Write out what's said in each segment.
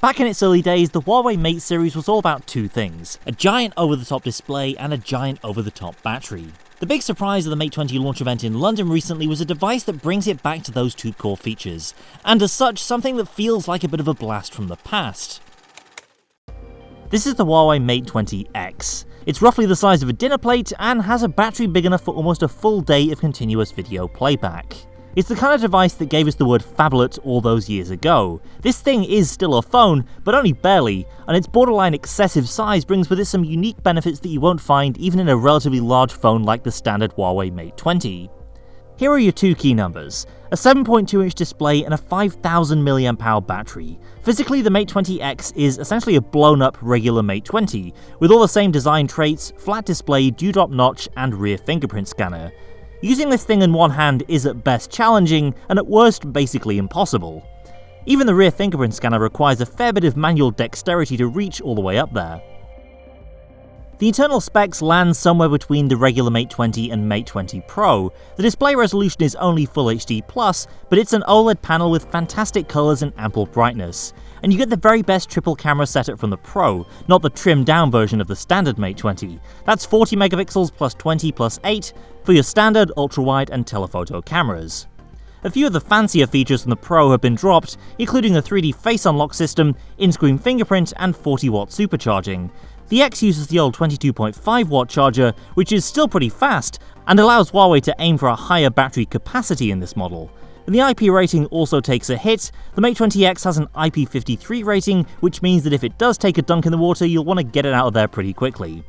Back in its early days, the Huawei Mate series was all about two things: a giant over-the-top display and a giant over-the-top battery. The big surprise of the Mate 20 launch event in London recently was a device that brings it back to those two core features, and as such, something that feels like a bit of a blast from the past. This is the Huawei Mate 20X. It's roughly the size of a dinner plate and has a battery big enough for almost a full day of continuous video playback. It's the kind of device that gave us the word phablet all those years ago. This thing is still a phone, but only barely, and its borderline excessive size brings with it some unique benefits that you won't find even in a relatively large phone like the standard Huawei Mate 20. Here are your two key numbers: a 7.2-inch display and a 5000 mAh battery. Physically, the Mate 20X is essentially a blown-up regular Mate 20, with all the same design traits, flat display, dewdrop notch, and rear fingerprint scanner. Using this thing in one hand is at best challenging, and at worst basically impossible. Even the rear fingerprint scanner requires a fair bit of manual dexterity to reach all the way up there. The internal specs land somewhere between the regular Mate 20 and Mate 20 Pro. The display resolution is only Full HD+, but it's an OLED panel with fantastic colours and ample brightness. And you get the very best triple camera setup from the Pro, not the trimmed down version of the standard Mate 20. That's 40 megapixels plus 20 plus 8 for your standard, ultra-wide and telephoto cameras. A few of the fancier features from the Pro have been dropped, including a 3D face unlock system, in-screen fingerprint and 40-watt supercharging. The X uses the old 22.5-watt charger, which is still pretty fast, and allows Huawei to aim for a higher battery capacity in this model. And the IP rating also takes a hit. The Mate 20X has an IP53 rating, which means that if it does take a dunk in the water, you'll want to get it out of there pretty quickly.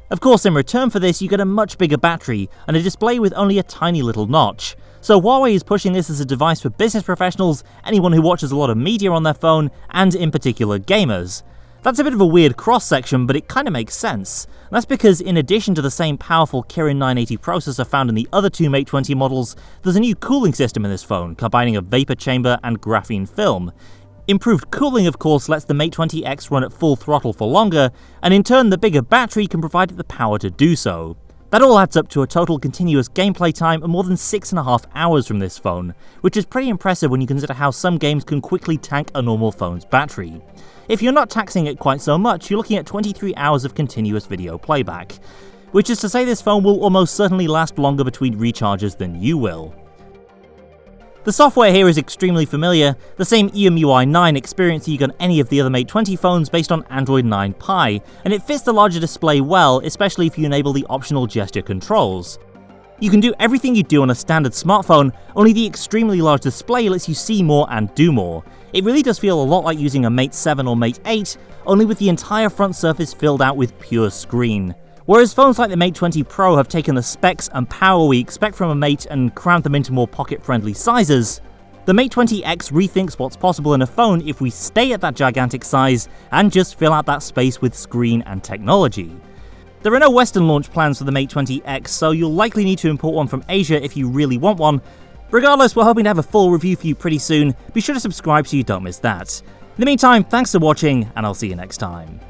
Of course, in return for this, you get a much bigger battery, and a display with only a tiny little notch. So Huawei is pushing this as a device for business professionals, anyone who watches a lot of media on their phone, and in particular gamers. That's a bit of a weird cross-section, but it kinda makes sense. That's because in addition to the same powerful Kirin 980 processor found in the other two Mate 20 models, there's a new cooling system in this phone, combining a vapor chamber and graphene film. Improved cooling, of course, lets the Mate 20X run at full throttle for longer, and in turn the bigger battery can provide it the power to do so. That all adds up to a total continuous gameplay time of more than 6.5 hours from this phone, which is pretty impressive when you consider how some games can quickly tank a normal phone's battery. If you're not taxing it quite so much, you're looking at 23 hours of continuous video playback, which is to say this phone will almost certainly last longer between recharges than you will. The software here is extremely familiar, the same EMUI 9 experience you get on any of the other Mate 20 phones based on Android 9 Pie, and it fits the larger display well, especially if you enable the optional gesture controls. You can do everything you do on a standard smartphone, only the extremely large display lets you see more and do more. It really does feel a lot like using a Mate 7 or Mate 8, only with the entire front surface filled out with pure screen. Whereas phones like the Mate 20 Pro have taken the specs and power we expect from a Mate and crammed them into more pocket-friendly sizes, the Mate 20X rethinks what's possible in a phone if we stay at that gigantic size and just fill out that space with screen and technology. There are no Western launch plans for the Mate 20X, so you'll likely need to import one from Asia if you really want one. Regardless, we're hoping to have a full review for you pretty soon. Be sure to subscribe so you don't miss that. In the meantime, thanks for watching, and I'll see you next time.